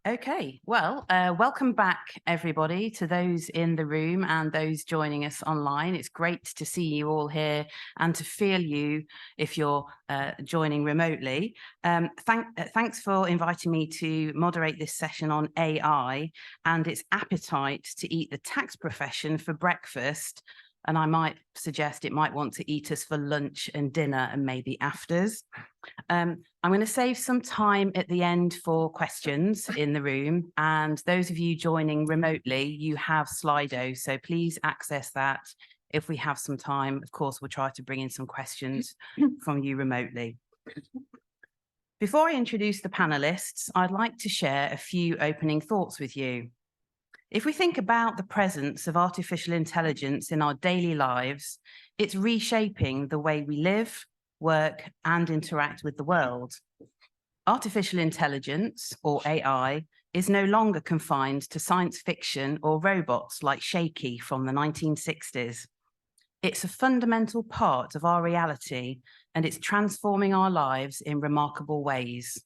Okay, well, welcome back, everybody, to those in the room and those joining us online. It's great to see you all here and to feel you if you're joining remotely. Thanks for inviting me to moderate this session on AI and its appetite to eat the tax profession for breakfast. And I might suggest it might want to eat us for lunch and dinner and maybe afters. I'm going to save some time at the end for questions in the room, and those of you joining remotely, you have Slido, so please access that. If we have some time, of course, we'll try to bring in some questions from you remotely. Before I introduce the panelists, I'd like to share a few opening thoughts with you. If we think about the presence of artificial intelligence in our daily lives, it's reshaping the way we live, work, and interact with the world. Artificial intelligence, or AI, is no longer confined to science fiction or robots like Shaky from the 1960s. It's a fundamental part of our reality, and it's transforming our lives in remarkable ways.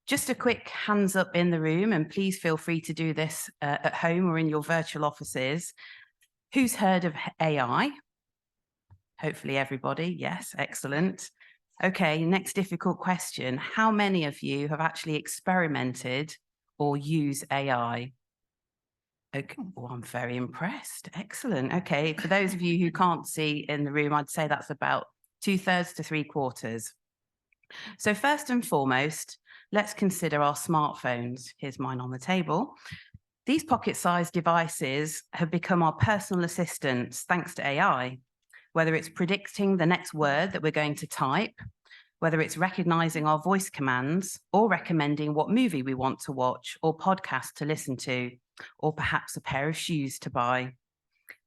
Just a quick hands up in the room, and please feel free to do this at home or in your virtual offices. Who's heard of AI? Hopefully everybody. Yes, excellent. Okay, next difficult question. How many of you have actually experimented or use AI? Okay, well, I'm very impressed. Excellent. Okay, for those of you who can't see in the room, I'd say that's about 2/3 to 3/4. So first and foremost, let's consider our smartphones. Here's mine on the table. These pocket-sized devices have become our personal assistants thanks to AI. Whether it's predicting the next word that we're going to type, whether it's recognizing our voice commands, or recommending what movie we want to watch, or podcast to listen to, or perhaps a pair of shoes to buy.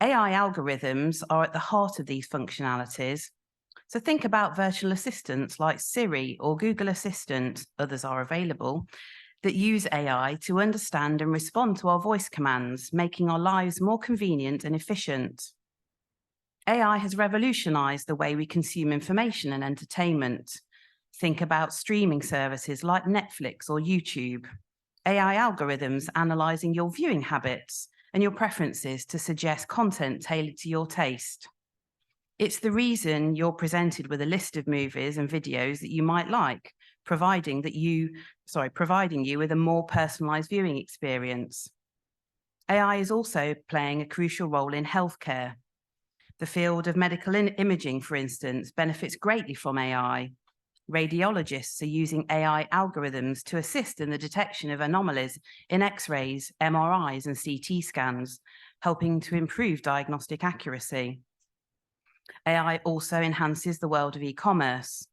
AI algorithms are at the heart of these functionalities. So think about virtual assistants like Siri or Google Assistant, others are available, that use AI to understand and respond to our voice commands, making our lives more convenient and efficient. AI has revolutionized the way we consume information and entertainment. Think about streaming services like Netflix or YouTube. AI algorithms analyzing your viewing habits and your preferences to suggest content tailored to your taste. It's the reason you're presented with a list of movies and videos that you might like, providing you with a more personalized viewing experience. AI is also playing a crucial role in healthcare. The field of medical imaging, for instance, benefits greatly from AI. Radiologists are using AI algorithms to assist in the detection of anomalies in X-rays, MRIs, and CT scans, helping to improve diagnostic accuracy. AI also enhances the world of e-commerce.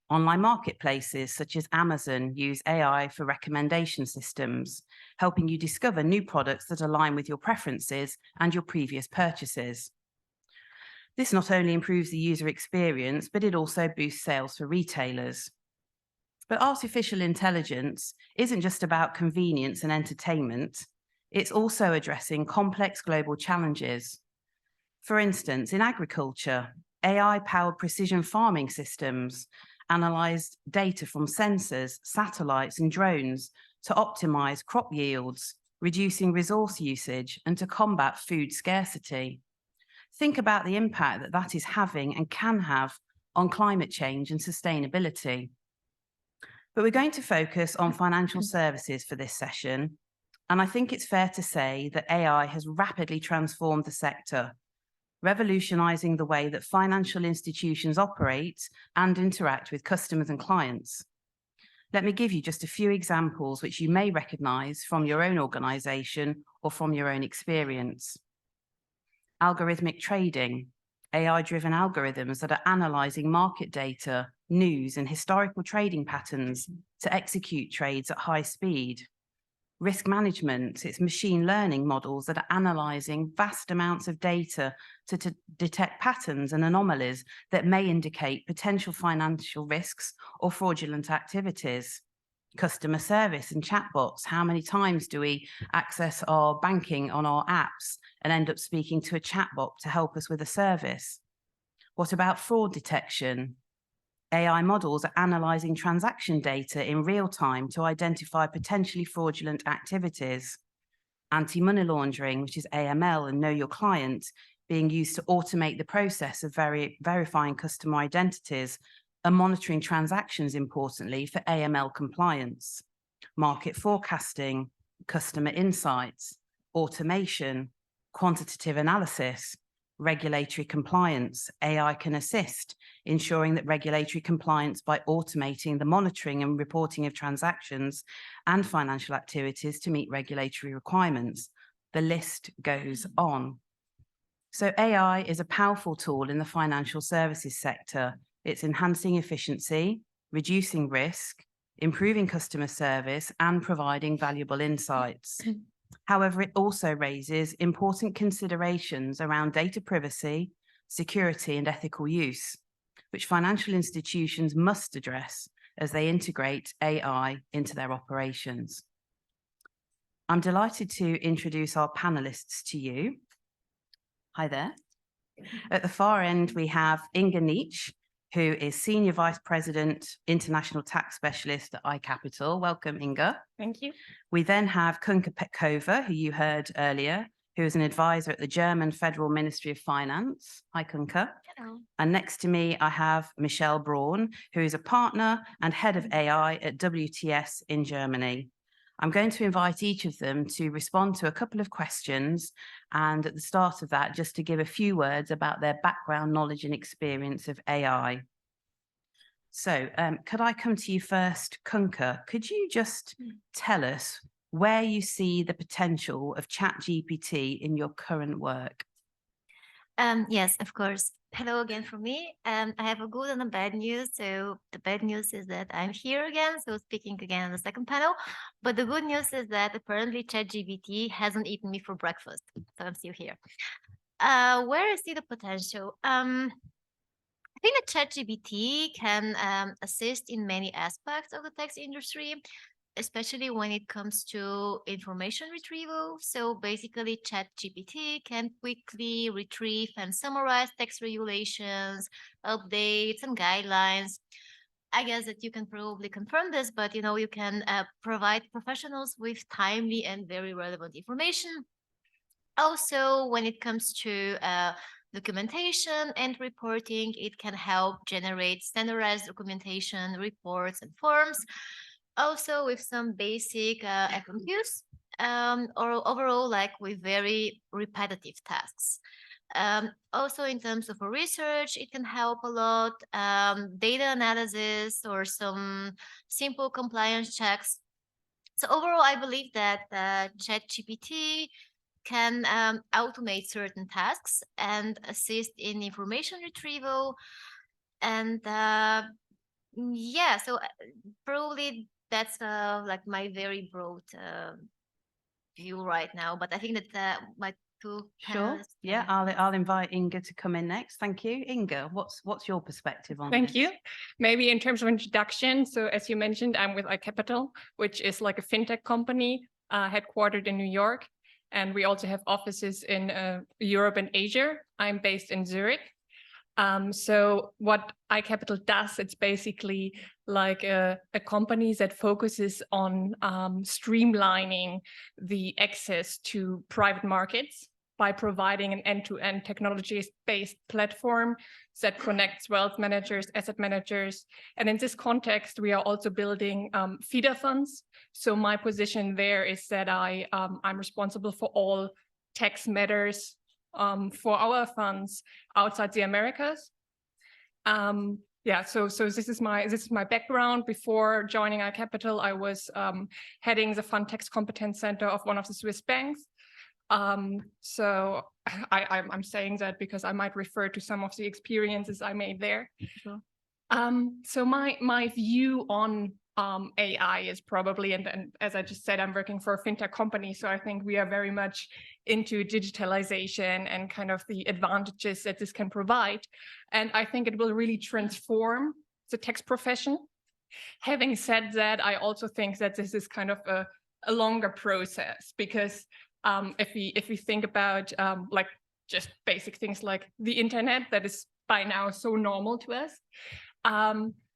Online marketplaces such as Amazon use AI for recommendation systems, helping you discover new products that align with your preferences and your previous purchases. This not only improves the user experience, but it also boosts sales for retailers. But artificial intelligence isn't just about convenience and entertainment. It's also addressing complex global challenges. For instance, in agriculture, AI-powered precision farming systems analyze data from sensors, satellites, and drones to optimize crop yields, reducing resource usage, and to combat food scarcity. Think about the impact that that is having and can have on climate change and sustainability. But we're going to focus on financial services for this session, and I think it's fair to say that AI has rapidly transformed the sector, revolutionizing the way that financial institutions operate and interact with customers and clients. Let me give you just a few examples which you may recognize from your own organization or from your own experience. Algorithmic trading, AI-driven algorithms that are analyzing market data, news, and historical trading patterns to execute trades at high speed. Risk management, it's machine learning models that are analyzing vast amounts of data to detect patterns and anomalies that may indicate potential financial risks or fraudulent activities. Customer service and chatbots, how many times do we access our banking on our apps and end up speaking to a chatbot to help us with a service? What about fraud detection? AI models are analysing transaction data in real time to identify potentially fraudulent activities. Anti-money laundering, which is AML and know your client, being used to automate the process of verifying customer identities and monitoring transactions, importantly, for AML compliance. Market forecasting, customer insights, automation, quantitative analysis, regulatory compliance. AI can assist, ensuring that regulatory compliance by automating the monitoring and reporting of transactions and financial activities to meet regulatory requirements. The list goes on. So AI is a powerful tool in the financial services sector. It's enhancing efficiency, reducing risk, improving customer service, and providing valuable insights. However, it also raises important considerations around data privacy, security, and ethical use, which financial institutions must address as they integrate AI into their operations. I'm delighted to introduce our panelists to you. Hi there. At the far end, we have Inga Nietzsche, who is Senior Vice President, International Tax Specialist at iCapital. Welcome, Inga. Thank you. We then have Kunka Petkova, who you heard earlier, who is an advisor at the German Federal Ministry of Finance. Hi, Kunka. Hello. And next to me, I have Michelle Braun, who is a partner and head of AI at WTS in Germany. I'm going to invite each of them to respond to a couple of questions, and at the start of that, just to give a few words about their background, knowledge and experience of AI. So could I come to you first, Kunka? Could you just tell us where you see the potential of ChatGPT in your current work? Yes, of course. Hello again from me. I have a good and a bad news. So the bad news is that I'm here again, so speaking again on the second panel. But the good news is that apparently ChatGPT hasn't eaten me for breakfast, so I'm still here. Where I see the potential? I think that ChatGPT can assist in many aspects of the tax industry, especially when it comes to information retrieval. So basically, ChatGPT can quickly retrieve and summarize tax regulations, updates, and guidelines. I guess that you can probably confirm this, but you can provide professionals with timely and very relevant information. Also, when it comes to documentation and reporting, it can help generate standardized documentation, reports, and forms. Also with some basic FMQs, or overall like with very repetitive tasks. Also in terms of research, it can help a lot, data analysis or some simple compliance checks. So overall, I believe that ChatGPT can automate certain tasks and assist in information retrieval. And yeah, so probably that's like my very broad view right now, but I think that my two panelists. Yeah, I'll invite Inga to come in next. Thank you. Inga, what's your perspective on this? Thank you. Maybe in terms of introduction, so as you mentioned, I'm with iCapital, which is like a fintech company headquartered in New York, and we also have offices in Europe and Asia. I'm based in Zurich. So what iCapital does, it's basically like a company that focuses on streamlining the access to private markets by providing an end-to-end technology-based platform that connects wealth managers, asset managers. And in this context, we are also building feeder funds. So my position there is that I'm responsible for all tax matters for our funds outside the Americas. Yeah, so this is my background. Before joining iCapital, I was heading the Fund Tax Competence Center of one of the Swiss banks. So I'm saying that because I might refer to some of the experiences I made there. Sure. So my view on AI is probably, and as I just said, I'm working for a fintech company, so I think we are very much into digitalization and kind of the advantages that this can provide. And I think it will really transform the tax profession. Having said that, I also think that this is kind of a longer process, because if we think about like just basic things like the internet that is by now so normal to us,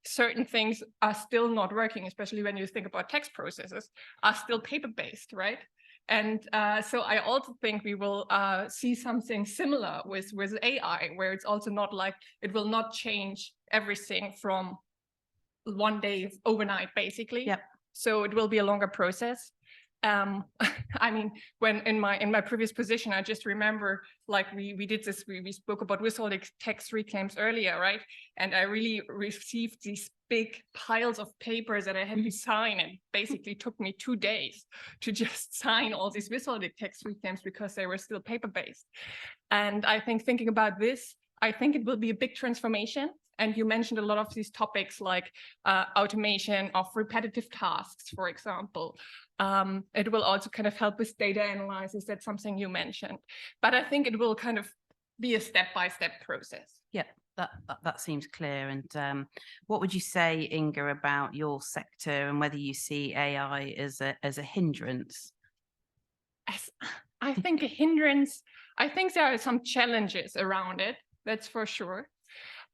certain things are still not working, especially when you think about text processes, are still paper-based, right? And so I also think we will see something similar with AI, where it's also not like it will not change everything from one day overnight, basically. Yep. So it will be a longer process. I mean, when in my previous position, I just remember like we did this, we spoke about withholding tax reclaims earlier, right? And I really received these big piles of papers that I had to sign, and basically took me 2 days to just sign all these withholding tax reclaims because they were still paper-based. And I think thinking about this, I think it will be a big transformation. And you mentioned a lot of these topics like automation of repetitive tasks, for example. It will also kind of help with data analysis. That's something you mentioned. But I think it will kind of be a step-by-step process. Yeah, that seems clear. And what would you say, Inga, about your sector and whether you see AI as a hindrance? As I think a hindrance, I think there are some challenges around it, that's for sure.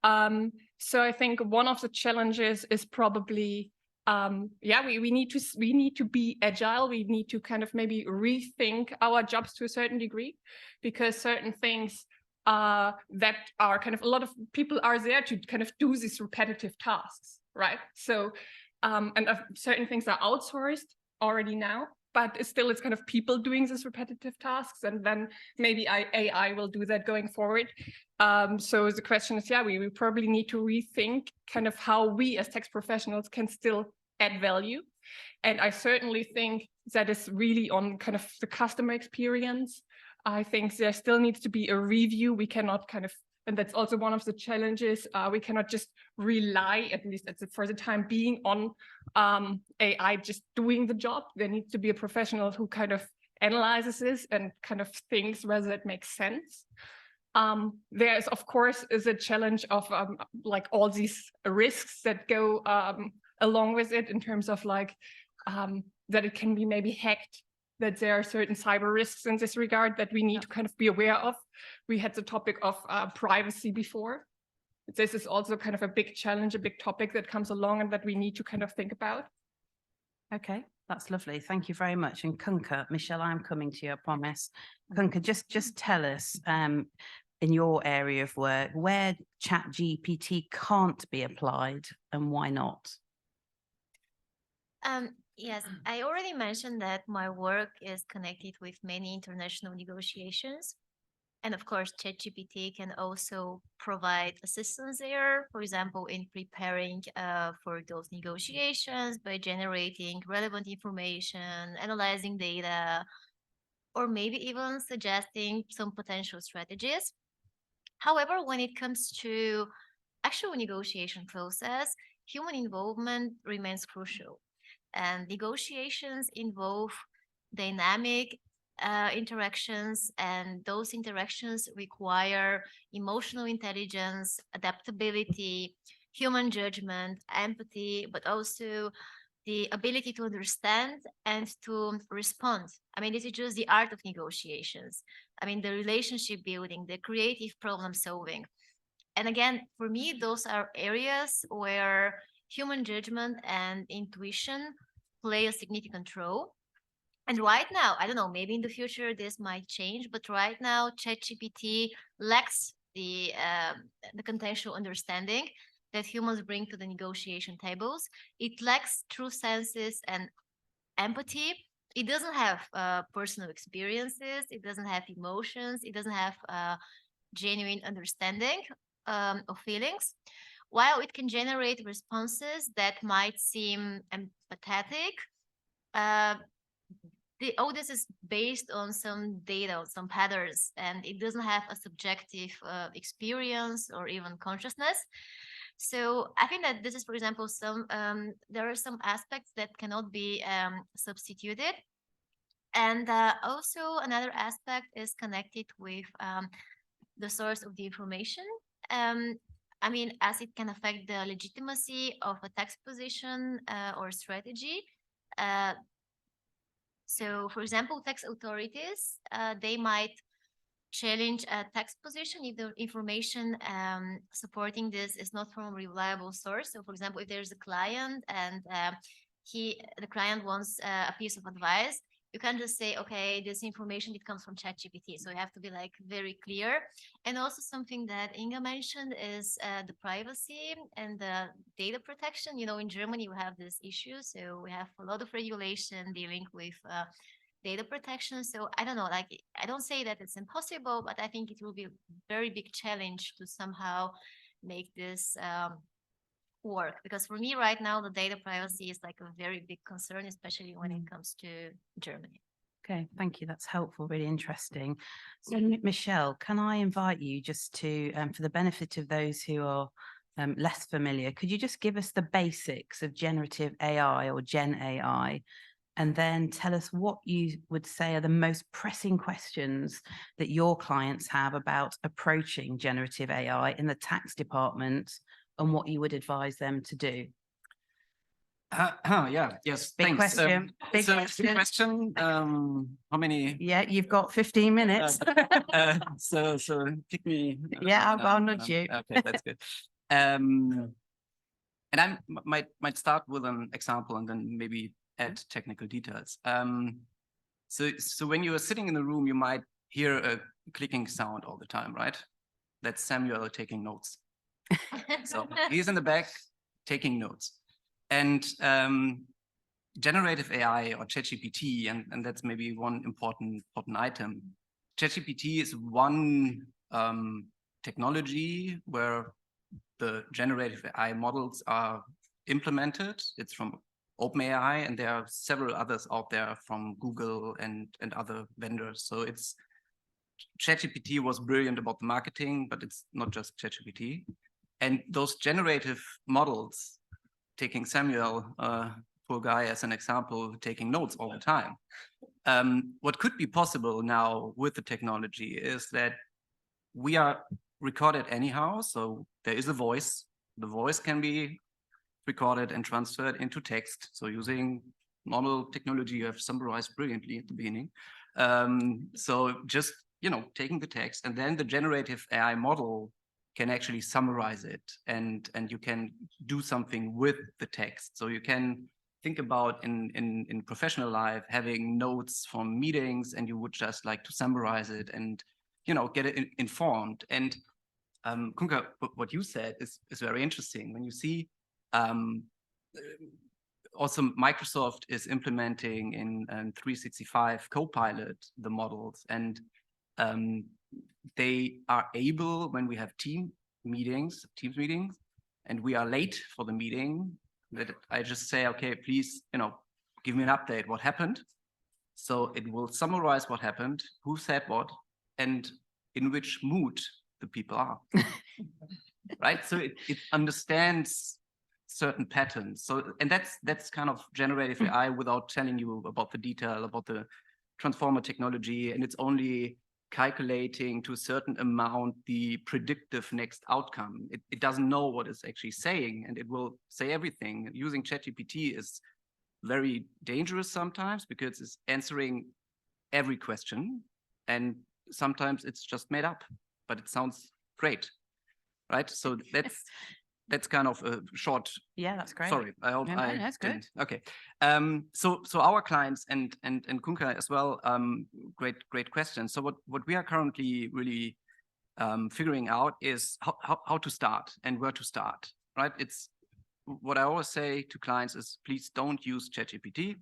So I think one of the challenges is probably, we need to be agile. We need to kind of maybe rethink our jobs to a certain degree, because certain things that are kind of, a lot of people are there to kind of do these repetitive tasks, right? So, and certain things are outsourced already now, but it's kind of people doing these repetitive tasks, and then maybe AI will do that going forward. So the question is, we probably need to rethink kind of how we as tax professionals can still add value. And I certainly think that is really on kind of the customer experience. I think there still needs to be a review. We cannot kind of, and that's also one of the challenges, we cannot just rely, at least for the time being, on AI just doing the job. There needs to be a professional who kind of analyzes this and kind of thinks whether it makes sense. There is, of course, a challenge of like all these risks that go along with it, in terms of like that it can be maybe hacked, that there are certain cyber risks in this regard that we need to kind of be aware of. We had the topic of privacy before. This is also kind of a big challenge, a big topic that comes along and that we need to kind of think about. Okay, that's lovely. Thank you very much. And Kunka, Michelle, I'm coming to you, I promise. Kunka, just tell us, in your area of work, where ChatGPT can't be applied and why not? Yes, I already mentioned that my work is connected with many international negotiations. And of course, ChatGPT can also provide assistance there, for example, in preparing for those negotiations by generating relevant information, analyzing data, or maybe even suggesting some potential strategies. However, when it comes to actual negotiation process, human involvement remains crucial. And negotiations involve dynamic interactions, and those interactions require emotional intelligence, adaptability, human judgment, empathy, but also the ability to understand and to respond. I mean, this is just the art of negotiations. I mean, the relationship building, the creative problem solving. And again, for me, those are areas where human judgment and intuition play a significant role. And right now, I don't know, maybe in the future this might change, but right now ChatGPT lacks the contextual understanding that humans bring to the negotiation tables. It lacks true senses and empathy. It doesn't have personal experiences. It doesn't have emotions. It doesn't have genuine understanding of feelings. While it can generate responses that might seem empathetic, all this is based on some data, some patterns, and it doesn't have a subjective experience or even consciousness. So I think that this is, for example, there are some aspects that cannot be substituted. And also another aspect is connected with the source of the information. I mean, as it can affect the legitimacy of a tax position or strategy. So, for example, tax authorities, they might challenge a tax position if the information supporting this is not from a reliable source. So for example, if there's a client and the client wants a piece of advice, you can't just say, okay, this information, it comes from ChatGPT. So you have to be like very clear. And also something that Inga mentioned is the privacy and the data protection. You know, in Germany, we have this issue. So we have a lot of regulation dealing with data protection. So I don't know, like, I don't say that it's impossible, but I think it will be a very big challenge to somehow make this work. Because for me right now, the data privacy is like a very big concern, especially when it comes to Germany. Okay, thank you. That's helpful, really interesting. So Michelle, can I invite you just to, for the benefit of those who are less familiar, could you just give us the basics of generative AI or Gen AI? And then tell us what you would say are the most pressing questions that your clients have about approaching generative AI in the tax department and what you would advise them to do. Yeah, yes, Big thanks. question. Big so question. question. How many? Yeah, you've got 15 minutes. So pick me. Yeah, I'll nudge you. Okay, that's good. And I might start with an example and then maybe add technical details. So when you are sitting in the room, you might hear a clicking sound all the time, right? That's Samuel taking notes. So he's in the back taking notes. And generative AI or ChatGPT, and that's maybe one important item. ChatGPT is one technology where the generative AI models are implemented. It's from OpenAI, and there are several others out there from Google and other vendors. So it's ChatGPT was brilliant about the marketing, but it's not just ChatGPT. And those generative models, taking Samuel, poor guy, as an example, taking notes all the time. What could be possible now with the technology is that we are recorded anyhow. So there is a voice. The voice can be recorded and transferred into text. So using normal technology, you have summarized brilliantly at the beginning. So just, taking the text, and then the generative AI model can actually summarize it, and you can do something with the text. So you can think about in professional life having notes from meetings, and you would just like to summarize it and get it informed. And Kunka, what you said is very interesting. When you see also Microsoft is implementing in 365 Copilot the models, and they are able, when we have Teams meetings, and we are late for the meeting, that I just say, okay, please, give me an update, what happened? So it will summarize what happened, who said what, and in which mood the people are. Right? So it understands certain patterns. So, and that's kind of generative AI without telling you about the detail, about the transformer technology, and it's only calculating to a certain amount the predictive next outcome. It doesn't know what it's actually saying, and it will say everything. Using ChatGPT is very dangerous sometimes because it's answering every question, and sometimes it's just made up, but it sounds great, right? So that's kind of a short. Yeah, that's great. Sorry, I hope that's good. Okay. So our clients and Kunka as well. Great question. So what we are currently really figuring out is how to start and where to start. Right? It's what I always say to clients is, please don't use ChatGPT,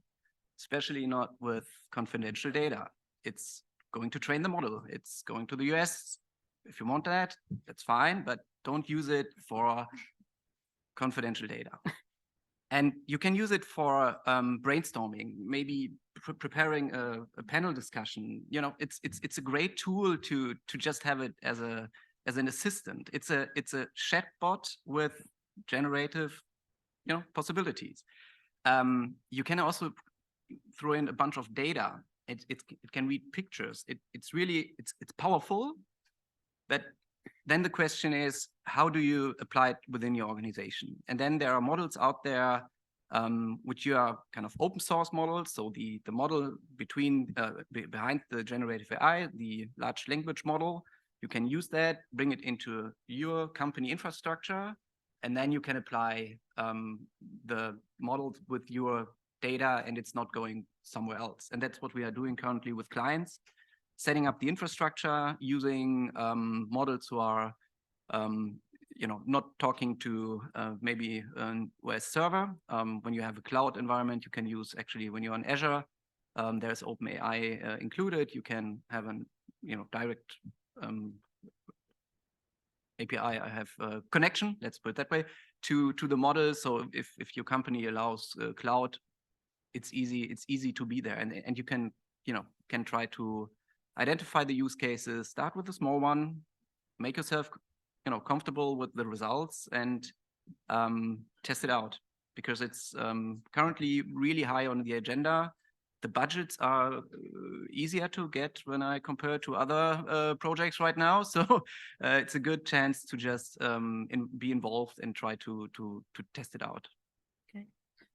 especially not with confidential data. It's going to train the model. It's going to the US. If you want that, that's fine, but don't use it for confidential data. And you can use it for brainstorming, maybe preparing a panel discussion. It's a great tool to just have it as an assistant. It's a chatbot with generative possibilities. You can also throw in a bunch of data. It can read pictures. It's really powerful, but then the question is, how do you apply it within your organization? And then there are models out there which are kind of open source models. So the model behind the generative AI, the large language model, you can use that, bring it into your company infrastructure, and then you can apply the models with your data, and it's not going somewhere else. And that's what we are doing currently with clients, setting up the infrastructure using models who are not talking to maybe an OS server. When you have a cloud environment, you can use actually when you're on Azure, there's OpenAI included. You can have an direct API. I have a connection, let's put it that way, to the model. So if your company allows cloud, it's easy to be there, and you can try to identify the use cases, start with a small one, make yourself comfortable with the results, and test it out, because it's currently really high on the agenda. The budgets are easier to get when I compare to other projects right now. So it's a good chance to just be involved and try to test it out. Okay,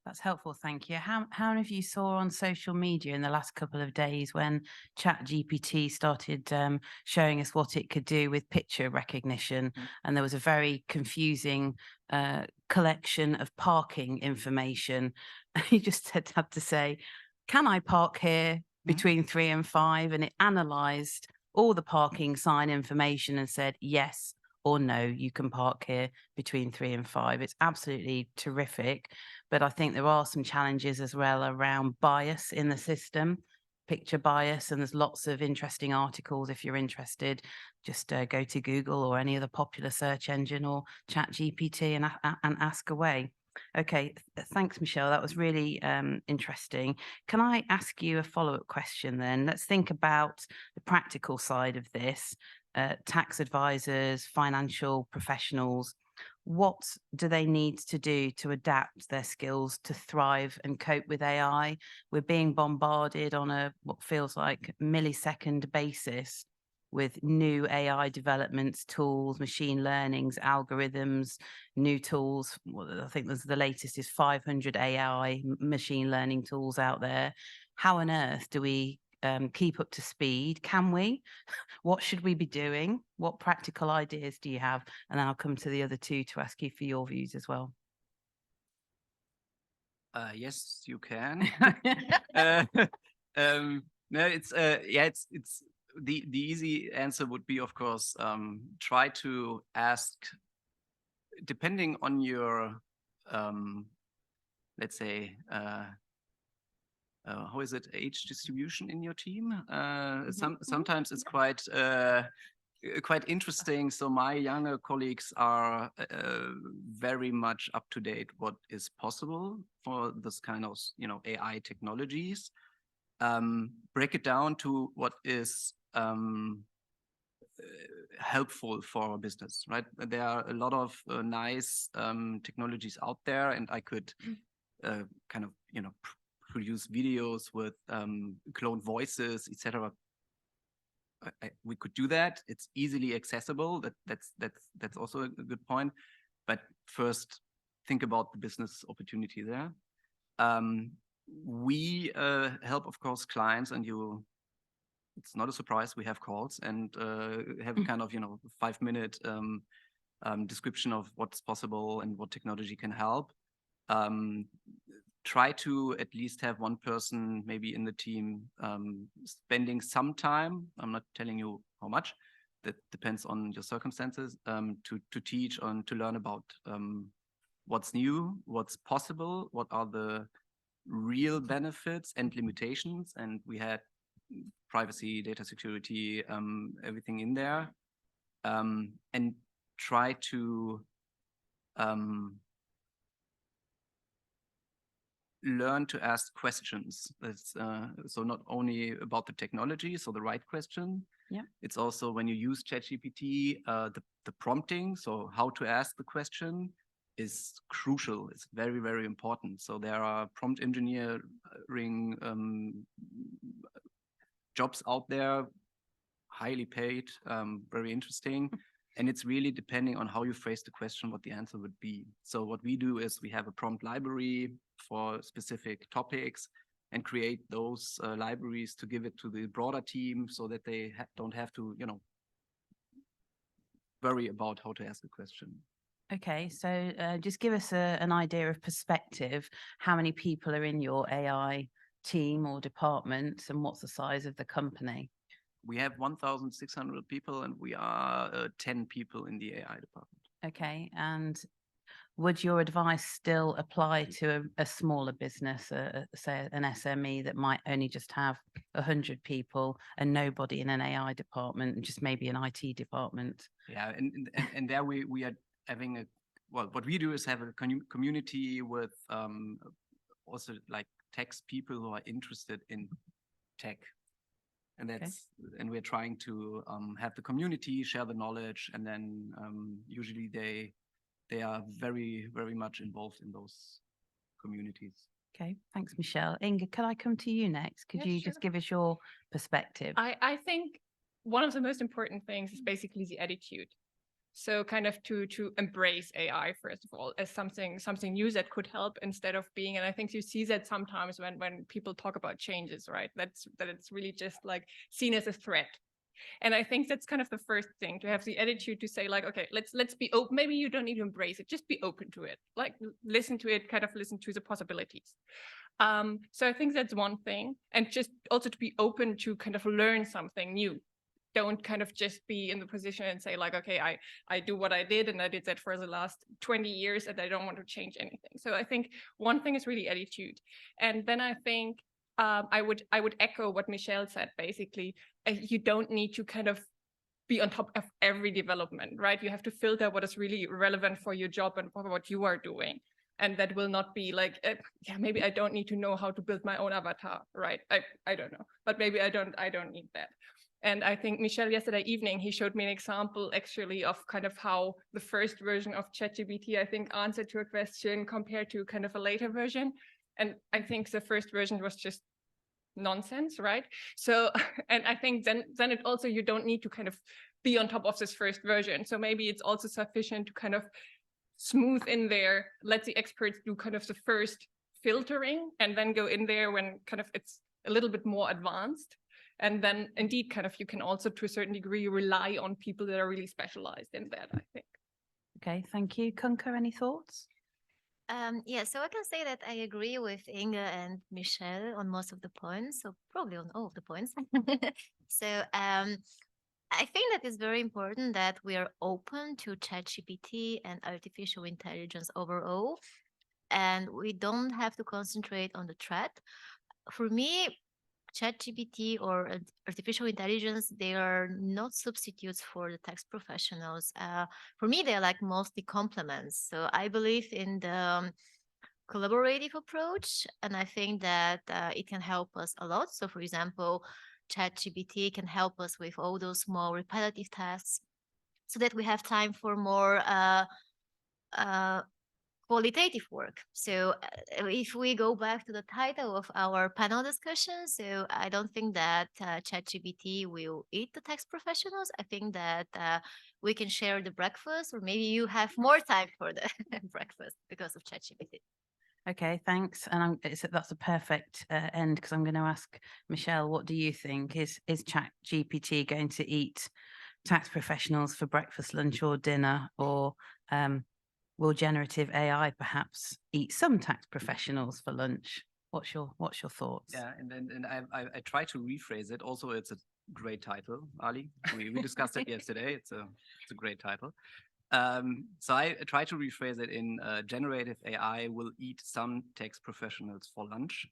that's helpful. Thank you. How many of you saw on social media in the last couple of days when GPT started showing us what it could do with picture recognition? And there was a very confusing collection of parking information. You just had to say, can I park here between 3 and 5? And it analysed all the parking sign information and said, yes or no, you can park here between 3 and 5. It's absolutely terrific. But I think there are some challenges as well around bias in the system, picture bias. And there's lots of interesting articles. If you're interested, just go to Google or any other popular search engine or ChatGPT and ask away. Okay, thanks, Michelle. That was really interesting. Can I ask you a follow-up question then? Let's think about the practical side of this. Tax advisors, financial professionals, what do they need to do to adapt their skills to thrive and cope with AI? We're being bombarded on what feels like millisecond basis with new AI developments, tools, machine learnings, algorithms, new tools. Well, I think the latest is 500 AI machine learning tools out there. How on earth do we keep up to speed? Can we? What should we be doing? What practical ideas do you have? And then I'll come to the other two to ask you for your views as well. Yes, you can. No, it's the easy answer would be, of course, try to ask, depending on your, let's say, how is it, age distribution in your team? Sometimes it's quite interesting. So my younger colleagues are very much up to date what is possible for this kind of AI technologies. Break it down to what is helpful for our business, right? There are a lot of nice technologies out there, and I could kind of produce videos with cloned voices, etc. We could do that. It's easily accessible. That's also a good point. But first, think about the business opportunity there. We help, of course, clients, and it's not a surprise, we have calls and have kind of 5-minute description of what's possible and what technology can help. Try to at least have one person maybe in the team spending some time, I'm not telling you how much, that depends on your circumstances, to teach and to learn about what's new, what's possible, what are the real benefits and limitations. And we had privacy, data security, everything in there, and try to learn to ask questions. So not only about the technology, so the right question. Yeah. It's also when you use ChatGPT, the prompting, so how to ask the question is crucial. It's very, very important. So there are prompt engineering jobs out there, highly paid, very interesting. And it's really depending on how you phrase the question, what the answer would be. So what we do is we have a prompt library for specific topics and create those libraries to give it to the broader team so that they don't have to, worry about how to ask a question. Okay, so just give us an idea of perspective. How many people are in your AI team or department, and what's the size of the company? We have 1,600 people, and we are 10 people in the AI department. Okay, and would your advice still apply to a smaller business, say an SME that might only just have 100 people and nobody in an AI department, and just maybe an IT department? Yeah, and there we are having what we do is have a community with also like tech people who are interested in tech. And and we're trying to have the community share the knowledge, and then usually they are very, very much involved in those communities. Okay, thanks, Michelle. Inga, could I come to you next? Could Yeah, you sure. just give us your perspective? I think one of the most important things is basically the attitude. So kind of to embrace AI, first of all, as something new that could help, instead of being, and I think you see that sometimes when people talk about changes, right? That it's really just like seen as a threat. And I think that's kind of the first thing, to have the attitude to say like, okay, let's be open. Maybe you don't need to embrace it, just be open to it. Like listen to it, kind of listen to the possibilities. So I think that's one thing. And just also to be open to kind of learn something new. Don't kind of just be in the position and say like, okay, I do what I did and I did that for the last 20 years and I don't want to change anything. So I think one thing is really attitude. And then I think I would echo what Michelle said, basically. You don't need to kind of be on top of every development, right? You have to filter what is really relevant for your job and for what you are doing. And that will not be like, yeah, maybe I don't need to know how to build my own avatar, right? I don't know, but maybe I don't need that. And I think Michelle, yesterday evening, he showed me an example actually of kind of how the first version of ChatGPT, I think, answered to a question compared to kind of a later version. And I think the first version was just nonsense, right? So, and I think then it also, you don't need to kind of be on top of this first version. So maybe it's also sufficient to kind of smooth in there, let the experts do kind of the first filtering, and then go in there when kind of it's a little bit more advanced. And then indeed, kind of, you can also to a certain degree rely on people that are really specialized in that, I think. Okay, thank you. Kunka, any thoughts? Yeah, so I can say that I agree with Inga and Michelle on most of the points, so probably on all of the points. So I think that it's very important that we are open to ChatGPT and artificial intelligence overall, and we don't have to concentrate on the threat. For me, ChatGPT or artificial intelligence, they are not substitutes for the tax professionals. For me, they're like mostly complements. So I believe in the collaborative approach, and I think that it can help us a lot. So for example, ChatGPT can help us with all those more repetitive tasks so that we have time for more qualitative work. So if we go back to the title of our panel discussion, so I don't think that ChatGPT will eat the tax professionals. I think that we can share the breakfast, or maybe you have more time for the breakfast because of ChatGPT. Okay, thanks. And that's a perfect end, because I'm going to ask Michelle, what do you think? Is ChatGPT going to eat tax professionals for breakfast, lunch, or dinner, or will generative AI perhaps eat some tax professionals for lunch? What's your thoughts? Yeah, and I try to rephrase it. Also, it's a great title, Ali. We discussed it yesterday. It's a great title. So I try to rephrase it in generative AI will eat some tax professionals for lunch.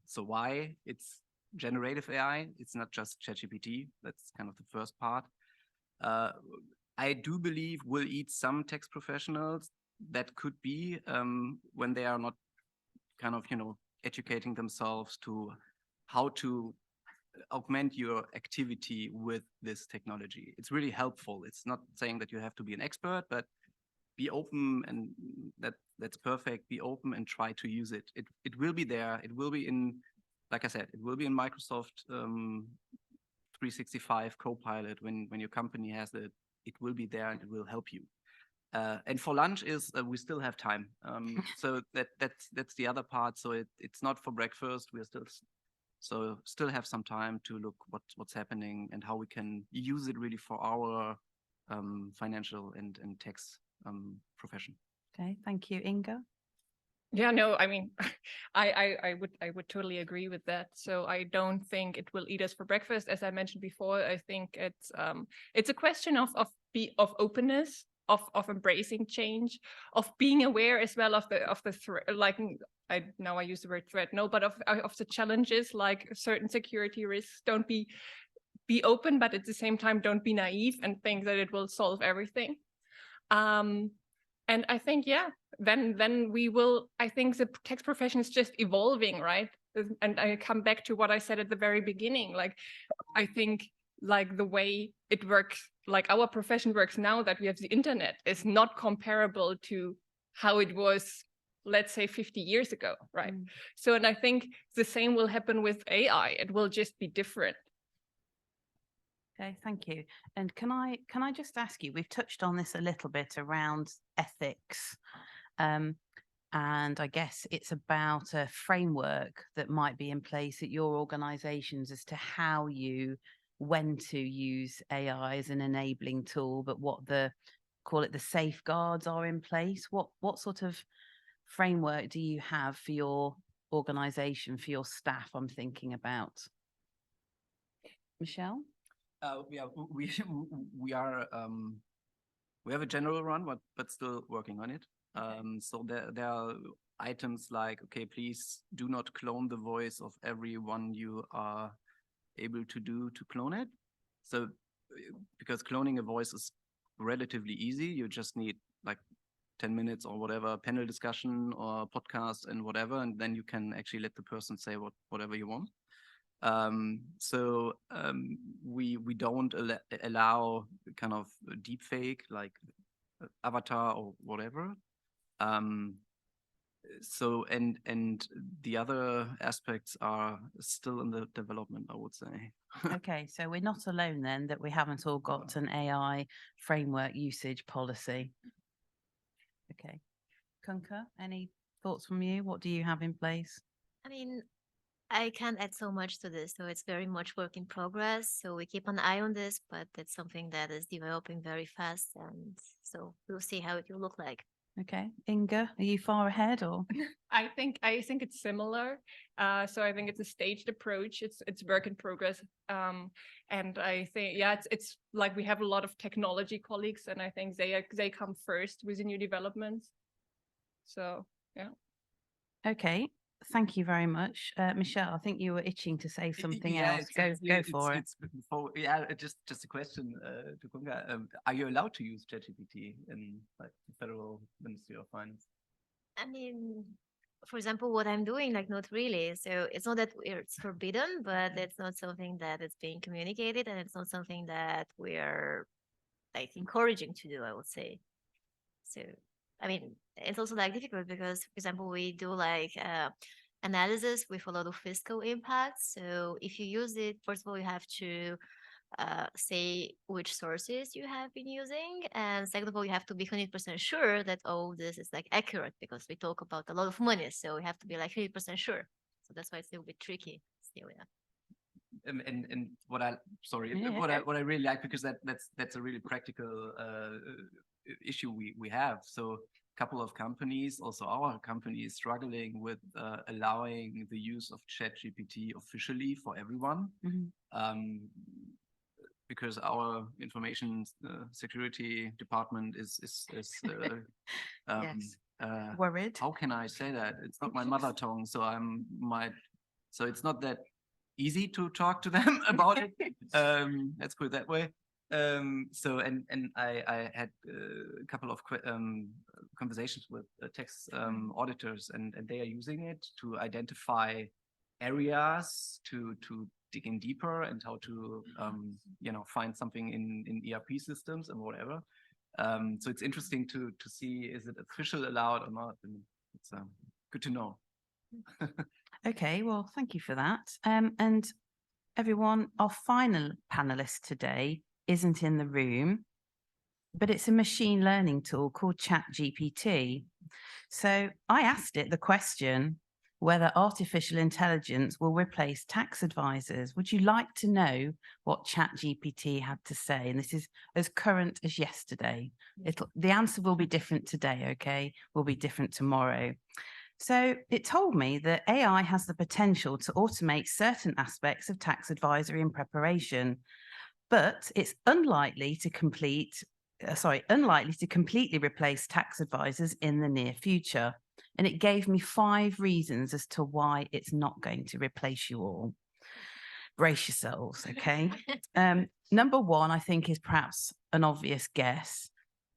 So why it's generative AI? It's not just ChatGPT. That's kind of the first part. I do believe will eat some tax professionals. That could be when they are not kind of, educating themselves to how to augment your activity with this technology. It's really helpful. It's not saying that you have to be an expert, but be open, and that's perfect. Be open and try to use it. It will be there. It will be in, like I said, it will be in Microsoft 365 Copilot when your company has the it will be there and it will help you. And for lunch is we still have time. So that's the other part. So it's not for breakfast. We are still have some time to look what's happening and how we can use it really for our financial and tax profession. Okay, thank you, Inga. Yeah, no, I mean, I would totally agree with that. So I don't think it will eat us for breakfast. As I mentioned before, I think it's a question of openness, of embracing change, of being aware as well of the threat. Like I use the word threat, no, but of the challenges, like certain security risks. Don't be open, but at the same time, don't be naive and think that it will solve everything. And I think, yeah, then we will, I think the tax profession is just evolving, right? And I come back to what I said at the very beginning. Like, I think like the way it works, like our profession works now that we have the internet, is not comparable to how it was, let's say 50 years ago, right? So, and I think the same will happen with AI. It will just be different. Okay, thank you. And can I just ask you, we've touched on this a little bit around ethics, and I guess it's about a framework that might be in place at your organizations as to how when to use AI as an enabling tool, but what call it the safeguards are in place. What sort of framework do you have for your organization, for your staff? I'm thinking about. Michelle? Yeah, we have a general run, but still working on it. So there are items like, okay, please do not clone the voice of everyone you are able to clone it. So because cloning a voice is relatively easy, you just need like 10 minutes or whatever, panel discussion or podcast and whatever, and then you can actually let the person say whatever you want. So we don't allow kind of deep fake like avatar or whatever. So and the other aspects are still in the development, I would say. Okay, so we're not alone then, that we haven't all got an AI framework usage policy. Okay. Kunka, any thoughts from you? What do you have in place? I mean, I can't add so much to this, so it's very much work in progress. So we keep an eye on this, but it's something that is developing very fast, and so we'll see how it will look like. Okay, Inga, are you far ahead or? I think it's similar. So I think it's a staged approach. It's work in progress. And I think, yeah, it's like we have a lot of technology colleagues, and I think they come first with the new developments. So yeah. Okay, thank you very much, Michelle. I think you were itching to say something else. Go for it. Before, just a question to Kunga. Are you allowed to use ChatGPT in like the Federal Ministry of Finance? I mean, for example, what I'm doing, like not really. So it's not that it's forbidden, but it's not something that is being communicated, and it's not something that we're like encouraging to do, I would say. So, I mean, it's also like difficult because, for example, we do like analysis with a lot of fiscal impacts. So if you use it, first of all, you have to say which sources you have been using, and second of all, you have to be 100% sure that all this is like accurate, because we talk about a lot of money, so we have to be like 100% sure. So that's why it's a little bit tricky still. Yeah. And what I what I really like, because that's a really practical issue we have. So a couple of companies, also our company, is struggling with allowing the use of ChatGPT officially for everyone. Because our information security department is Yes. Worried. How can I say that? It's not my mother tongue, so so it's not that easy to talk to them about it. Let's put it that way. So and I had a couple of conversations with tax auditors, and they are using it to identify areas to dig in deeper, and how to find something in ERP systems and whatever. So it's interesting to see, is it official allowed or not, and it's good to know. Okay, well, thank you for that. And everyone, our final panelist today isn't in the room. but it's a machine learning tool called GPT. So I asked it the question whether artificial intelligence will replace tax advisors. Would you like to know what GPT had to say? And this is as current as yesterday. The answer will be different today, okay? Will be different tomorrow. So it told me that AI has the potential to automate certain aspects of tax advisory and preparation, but it's unlikely to completely replace tax advisors in the near future. And it gave me 5 reasons as to why it's not going to replace you all. Brace yourselves, okay? Number 1, I think, is perhaps an obvious guess.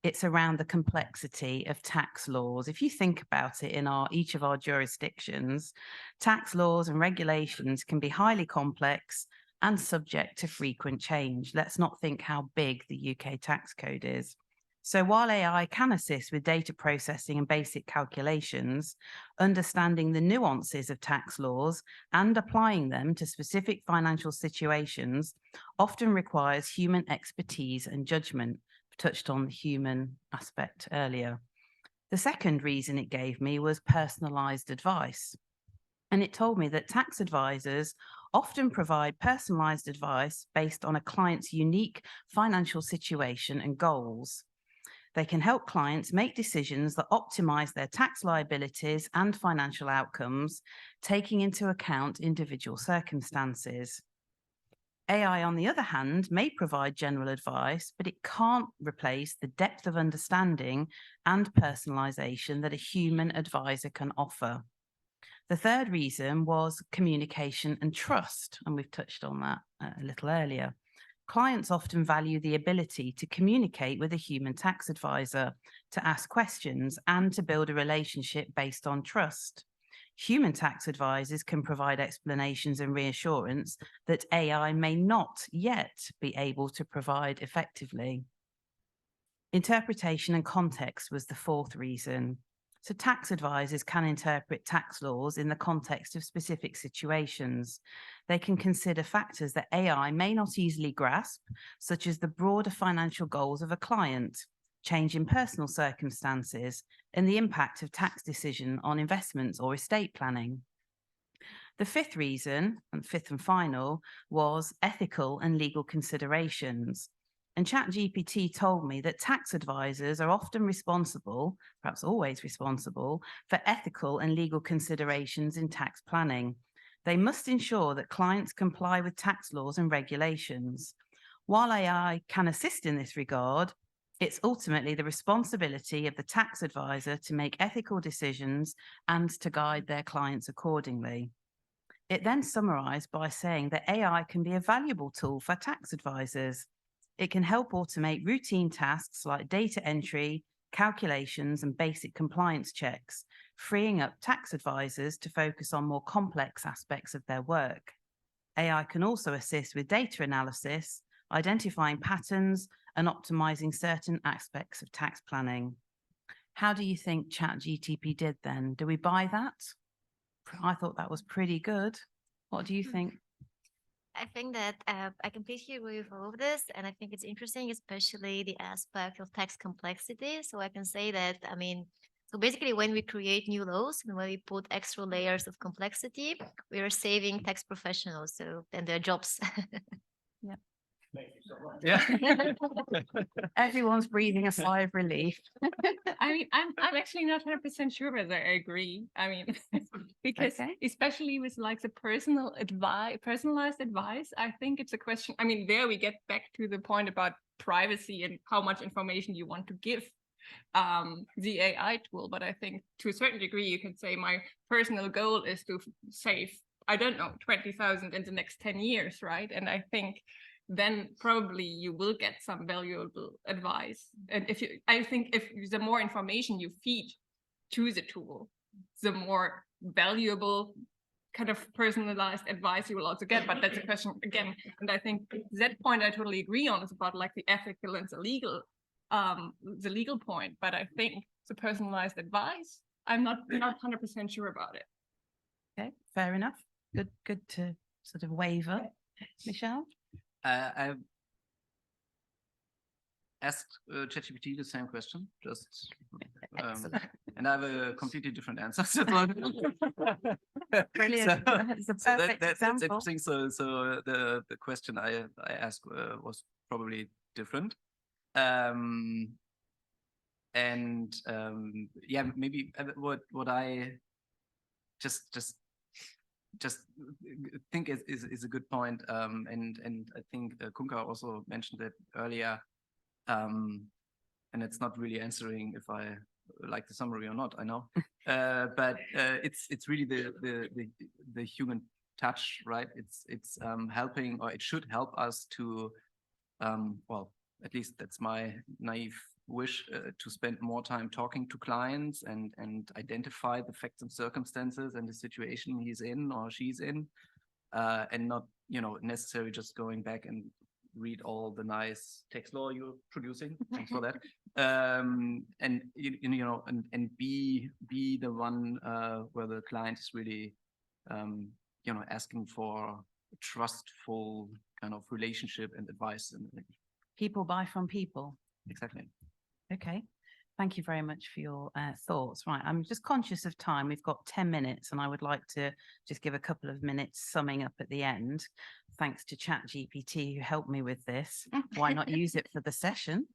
It's around the complexity of tax laws. If you think about it, in each of our jurisdictions, tax laws and regulations can be highly complex and subject to frequent change. Let's not think how big the UK tax code is. So while AI can assist with data processing and basic calculations, understanding the nuances of tax laws and applying them to specific financial situations often requires human expertise and judgment. Touched on the human aspect earlier. The second reason it gave me was personalized advice. And it told me that tax advisors often provide personalized advice based on a client's unique financial situation and goals. They can help clients make decisions that optimize their tax liabilities and financial outcomes, taking into account individual circumstances. AI, on the other hand, may provide general advice, but it can't replace the depth of understanding and personalization that a human advisor can offer. The third reason was communication and trust, and we've touched on that a little earlier. Clients often value the ability to communicate with a human tax advisor, to ask questions, and to build a relationship based on trust. Human tax advisors can provide explanations and reassurance that AI may not yet be able to provide effectively. Interpretation and context was the fourth reason. So tax advisors can interpret tax laws in the context of specific situations. They can consider factors that AI may not easily grasp, such as the broader financial goals of a client, change in personal circumstances, and the impact of tax decision on investments or estate planning. The fifth reason, and fifth and final, was ethical and legal considerations. And ChatGPT told me that tax advisors are often responsible, perhaps always responsible, for ethical and legal considerations in tax planning. They must ensure that clients comply with tax laws and regulations. While AI can assist in this regard, it's ultimately the responsibility of the tax advisor to make ethical decisions and to guide their clients accordingly. It then summarized by saying that AI can be a valuable tool for tax advisors. It can help automate routine tasks like data entry, calculations, and basic compliance checks, freeing up tax advisors to focus on more complex aspects of their work. AI can also assist with data analysis, identifying patterns, and optimizing certain aspects of tax planning. How do you think ChatGPT did then? Do we buy that? I thought that was pretty good. What do you think? I think that I completely agree with all of this, and I think it's interesting, especially the aspect of tax complexity. So I can say that, so basically when we create new laws and when we put extra layers of complexity, we are saving tax professionals, so then their jobs. Yeah. Thank you so much. Yeah. Everyone's breathing a sigh of relief. I'm actually not 100% sure whether I agree. Because especially with like the personalized advice, I think it's a question. There we get back to the point about privacy and how much information you want to give the AI tool. But I think to a certain degree, you can say my personal goal is to save, 20,000 in the next 10 years, right? And I think then probably you will get some valuable advice. And I think if the more information you feed to the tool, the more valuable kind of personalized advice you will also get. But that's a question again. And I think that point I totally agree on is about like the ethical and the legal point. But I think the personalized advice, I'm not 100% sure about it. Okay, fair enough. Good to sort of waver. Michelle? asked ChatGPT the same question, just Excellent. and I have a completely different answer. Brilliant. That's a perfect That's example. interesting. So the question I asked was probably different. Yeah, maybe what I just think is a good point. And I think Kunka also mentioned it earlier. And it's not really answering if I like the summary or not, I know. But it's really the human touch, right? It's helping, or it should help us to, well, at least that's my naive wish, to spend more time talking to clients and identify the facts and circumstances and the situation he's in or she's in, and not, necessarily just going back and read all the nice text law you're producing. Thanks for that. And be the one where the client is really, asking for a trustful kind of relationship and advice. And People buy from people. exactly. Okay. Thank you very much for your thoughts. Right. I'm just conscious of time. We've got 10 minutes and I would like to just give a couple of minutes summing up at the end. Thanks to ChatGPT who helped me with this. Why not use it for the session?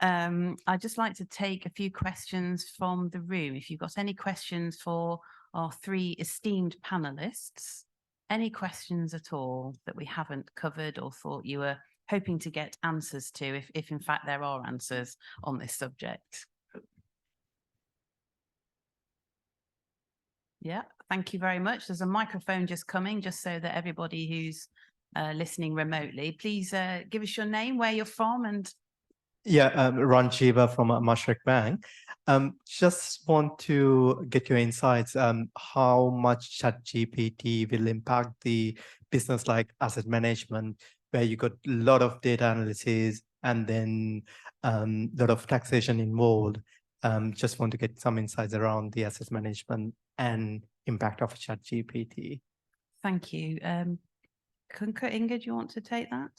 I'd just like to take a few questions from the room. If you've got any questions for our three esteemed panelists, any questions at all that we haven't covered or thought you were hoping to get answers to, if in fact there are answers on this subject. Yeah, thank you very much. There's a microphone just coming, just so that everybody who's listening remotely, please give us your name, where you're from, and yeah, Ron Jiva from Mashreq Bank. Just want to get your insights. How much ChatGPT will impact the business like asset management, where you got a lot of data analysis and then a lot of taxation involved. Just want to get some insights around the asset management and impact of ChatGPT. thank you. Kunka, Inga, do you want to take that?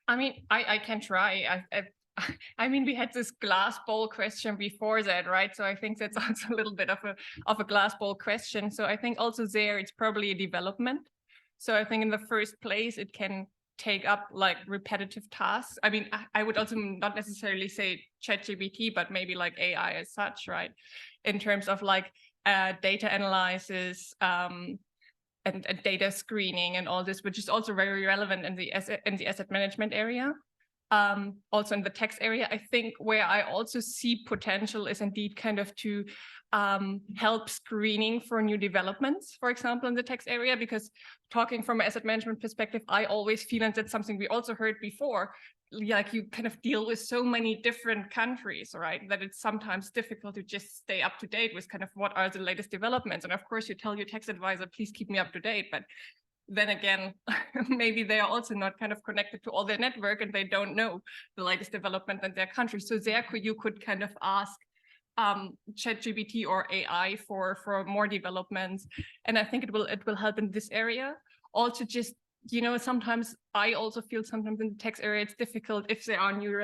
I mean, I can try. I mean, we had this glass bowl question before that, right? So I think that's also a little bit of a glass bowl question. So I think also there, it's probably a development. So I think in the first place, it can take up like repetitive tasks. I mean, I would also not necessarily say ChatGPT, but maybe like AI as such, right? In terms of like data analysis, and data screening and all this, which is also very relevant in the asset management area. Also in the tax area, I think where I also see potential is indeed kind of to help screening for new developments, for example, in the tax area, because talking from an asset management perspective, I always feel, and that's something we also heard before, like you kind of deal with so many different countries, right? That it's sometimes difficult to just stay up to date with kind of what are the latest developments. And of course, you tell your tax advisor, please keep me up to date. But then again, maybe they are also not kind of connected to all their network and they don't know the latest development in their country. So there you could kind of ask ChatGPT or AI for more developments. And I think it will help in this area. Also just, sometimes I also feel sometimes in the tax area, it's difficult if there are new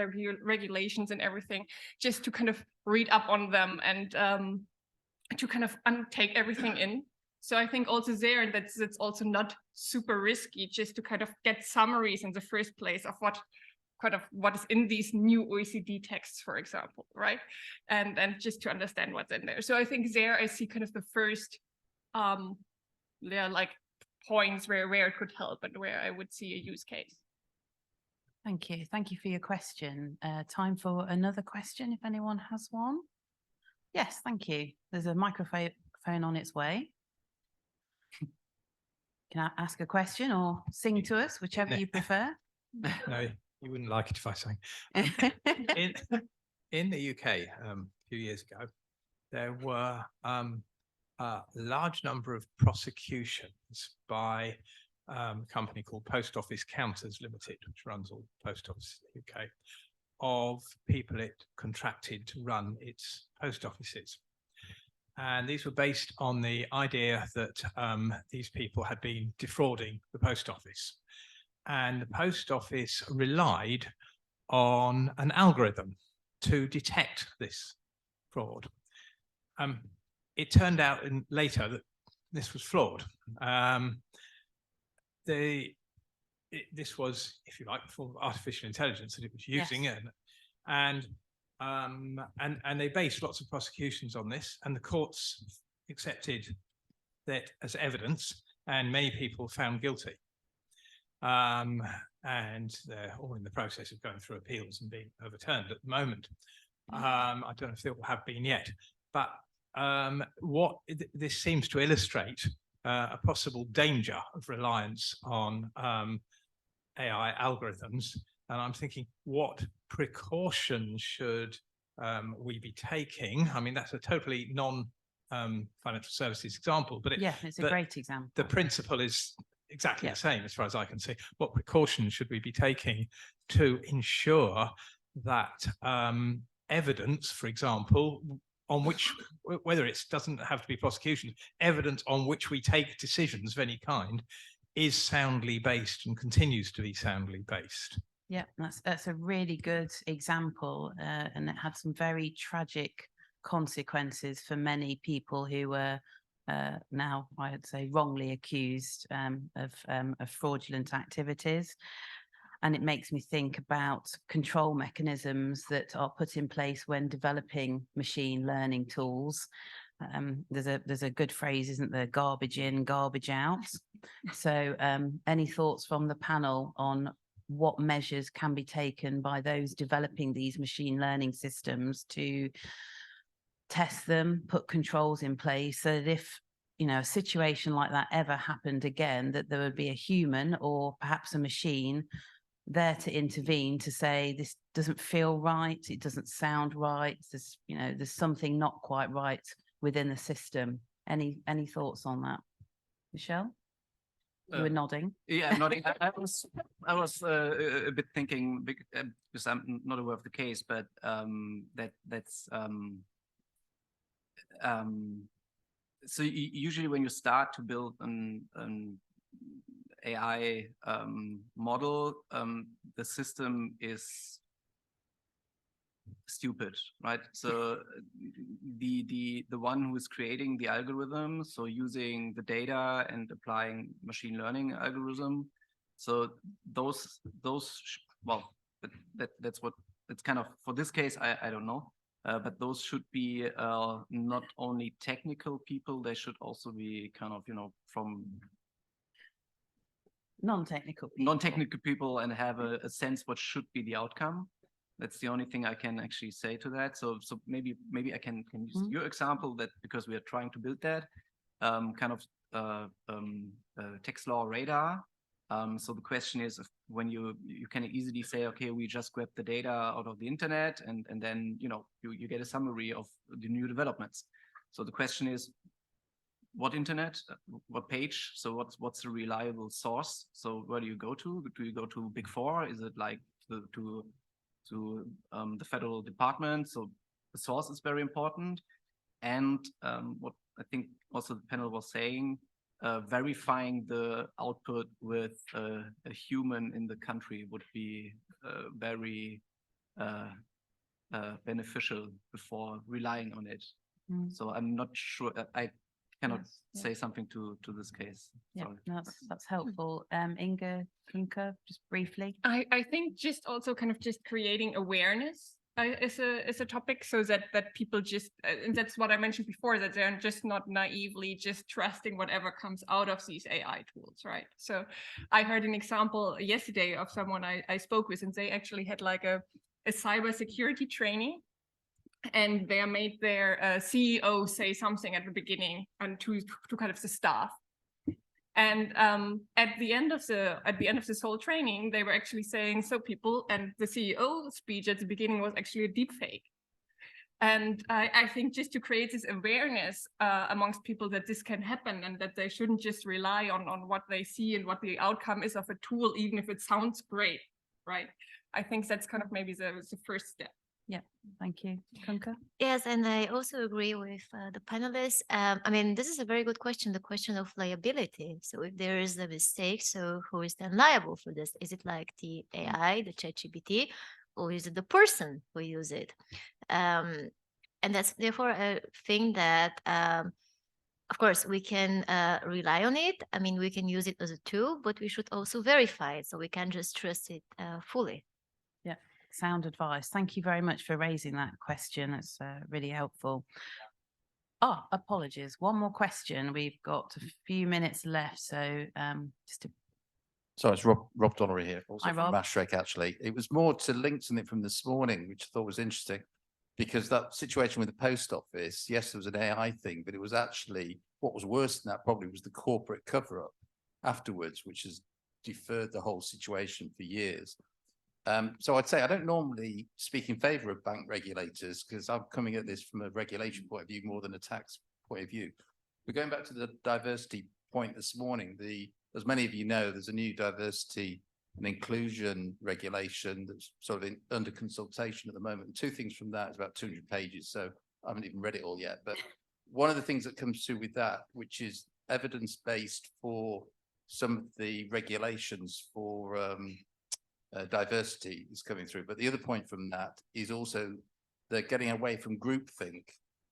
regulations and everything, just to kind of read up on them and to kind of take everything in. So I think also there, that's also not super risky, just to kind of get summaries in the first place of what is in these new OECD texts, for example, right? And just to understand what's in there. So I think there I see kind of the first, like points where it could help and where I would see a use case. Thank you. Thank you for your question. Time for another question, if anyone has one. Yes, thank you. There's a microphone on its way. Can I ask a question or sing to us, whichever you prefer? No, you wouldn't like it if I sang. In the UK, a few years ago, there were a large number of prosecutions by a company called Post Office Counters Limited, which runs all post offices in the UK, of people it contracted to run its post offices. And these were based on the idea that these people had been defrauding the post office. And the post office relied on an algorithm to detect this fraud. It turned out later that this was flawed. This was, if you like, for artificial intelligence that it was using, Yes. and they based lots of prosecutions on this, and the courts accepted that as evidence, and many people found guilty. And they're all in the process of going through appeals and being overturned at the moment. I don't know if they all have been yet, but what this seems to illustrate a possible danger of reliance on AI algorithms. And I'm thinking, what precautions should we be taking? I mean, that's a totally non-financial services example, but it's a great example. The principle is exactly Yeah. the same as far as I can see. What precautions should we be taking to ensure that evidence, for example, on which, whether it doesn't have to be prosecution, evidence on which we take decisions of any kind is soundly based and continues to be soundly based? Yeah, that's a really good example, and it had some very tragic consequences for many people who were now, I would say, wrongly accused of fraudulent activities. And it makes me think about control mechanisms that are put in place when developing machine learning tools. There's a good phrase, isn't there? Garbage in, garbage out. So any thoughts from the panel on what measures can be taken by those developing these machine learning systems to test them, put controls in place, so that if, you know, a situation like that ever happened again, that there would be a human or perhaps a machine there to intervene, to say, this doesn't feel right, it doesn't sound right, there's, you know, there's something not quite right within the system. Any thoughts on that? Michelle? You were nodding. Yeah, nodding. I was a bit thinking, because I'm not aware of the case, but that's so usually when you start to build an AI model, the system is stupid, right? So the one who is creating the algorithm, so using the data and applying machine learning algorithm, so those well, that's what it's kind of, for this case, I don't know, but those should be not only technical people, they should also be kind of, you know, from non-technical people and have a sense what should be the outcome. That's the only thing I can actually say to that. So maybe I can use your example, that because we are trying to build that kind of text law radar. So the question is, when you can easily say, okay, we just grab the data out of the internet and then, you know, you get a summary of the new developments. So the question is, what internet, what page? So what's a reliable source? So where do you go to? Do you go to Big Four? Is it like to the federal department? So the source is very important. And what I think also the panel was saying, verifying the output with a human in the country would be very beneficial before relying on it. So I'm not sure, I cannot say something to this case. Yeah, that's helpful. Inga, Kunke, just briefly. I think just also kind of just creating awareness is a topic, so that people just, and that's what I mentioned before, that they're just not naively just trusting whatever comes out of these AI tools, right? So I heard an example yesterday of someone I spoke with, and they actually had like a cybersecurity training, and they made their CEO say something at the beginning and to kind of the staff. And at the end of this whole training, they were actually saying, so people, and the CEO speech at the beginning was actually a deep fake. And I think just to create this awareness amongst people that this can happen, and that they shouldn't just rely on what they see and what the outcome is of a tool, even if it sounds great, right? I think that's kind of maybe the first step. Yeah, thank you. Kunke? Yes, and I also agree with the panelists. I mean, this is a very good question, the question of liability. So if there is a mistake, so who is then liable for this? Is it like the AI, the ChatGPT, or is it the person who use it? And that's therefore a thing that, of course, we can rely on it. I mean, we can use it as a tool, but we should also verify it, so we can't just trust it fully. Yeah, sound advice. Thank you very much for raising that question. It's really helpful. Oh, apologies. One more question. We've got a few minutes left, so just to... So it's Rob Donnery here, also Hi, from Rob. Maastricht, actually. It was more to link something from this morning, which I thought was interesting, because that situation with the post office, yes, there was an AI thing, but it was actually, what was worse than that probably was the corporate cover-up afterwards, which has deferred the whole situation for years. So I'd say I don't normally speak in favor of bank regulators because I'm coming at this from a regulation point of view more than a tax point of view. But going back to the diversity point this morning, as many of you know, there's a new diversity and inclusion regulation that's sort of under consultation at the moment. And two things from that is about 200 pages, so I haven't even read it all yet. But one of the things that comes through with that, which is evidence-based for some of the regulations for diversity is coming through. But the other point from that is also they're getting away from groupthink.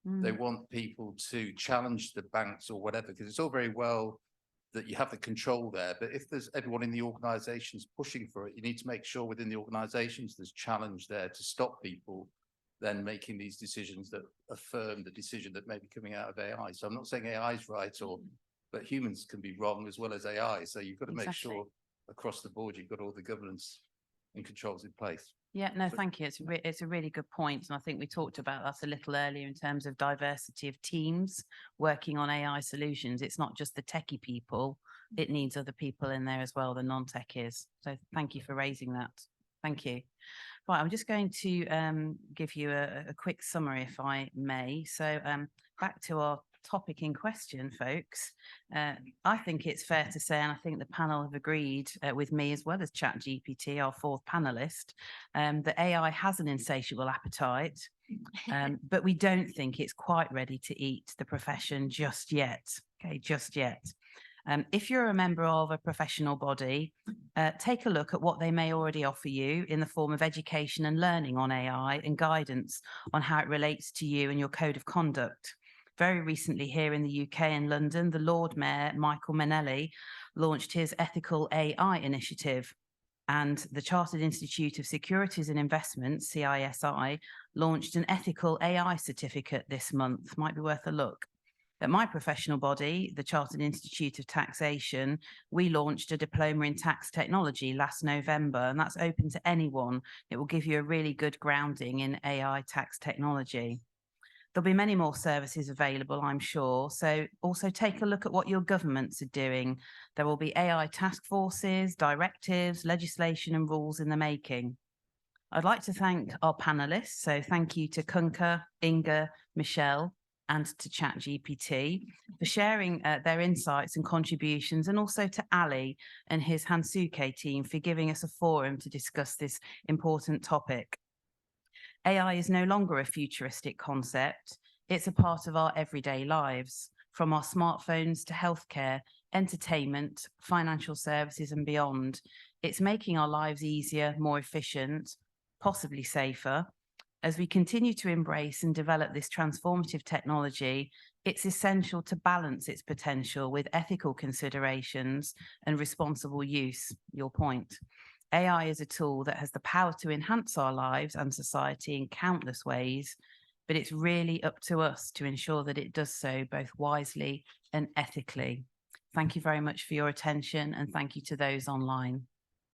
They want people to challenge the banks or whatever, because it's all very well that you have the control there. But if there's everyone in the organizations pushing for it, you need to make sure within the organizations there's challenge there to stop people then making these decisions that affirm the decision that may be coming out of AI. So I'm not saying AI is right, but humans can be wrong as well as AI. So you've got to make sure across the board you've got all the governance and controls in place. Yeah, no, thank you. It's a really good point. And I think we talked about that a little earlier in terms of diversity of teams working on AI solutions. It's not just the techie people. It needs other people in there as well, the non-techies. So thank you for raising that. Thank you. Right, I'm just going to give you a quick summary, if I may. So back to our topic in question, folks. I think it's fair to say, and I think the panel have agreed with me as well as ChatGPT, our fourth panelist, that AI has an insatiable appetite, but we don't think it's quite ready to eat the profession just yet. Okay, just yet. If you're a member of a professional body, take a look at what they may already offer you in the form of education and learning on AI and guidance on how it relates to you and your code of conduct. Very recently here in the UK and London, the Lord Mayor, Michael Manelli, launched his Ethical AI initiative. And the Chartered Institute of Securities and Investments, CISI, launched an Ethical AI certificate this month. Might be worth a look. At my professional body, the Chartered Institute of Taxation, we launched a diploma in tax technology last November, and that's open to anyone. It will give you a really good grounding in AI tax technology. There'll be many more services available, I'm sure. So also take a look at what your governments are doing. There will be AI task forces, directives, legislation and rules in the making. I'd like to thank our panelists. So thank you to Kunka, Inga, Michelle, and to ChatGPT for sharing their insights and contributions, and also to Ali and his Hansuke team for giving us a forum to discuss this important topic. AI is no longer a futuristic concept. It's a part of our everyday lives, from our smartphones to healthcare, entertainment, financial services and beyond. It's making our lives easier, more efficient, possibly safer. As we continue to embrace and develop this transformative technology, it's essential to balance its potential with ethical considerations and responsible use, your point. AI is a tool that has the power to enhance our lives and society in countless ways, but it's really up to us to ensure that it does so both wisely and ethically. Thank you very much for your attention, and thank you to those online.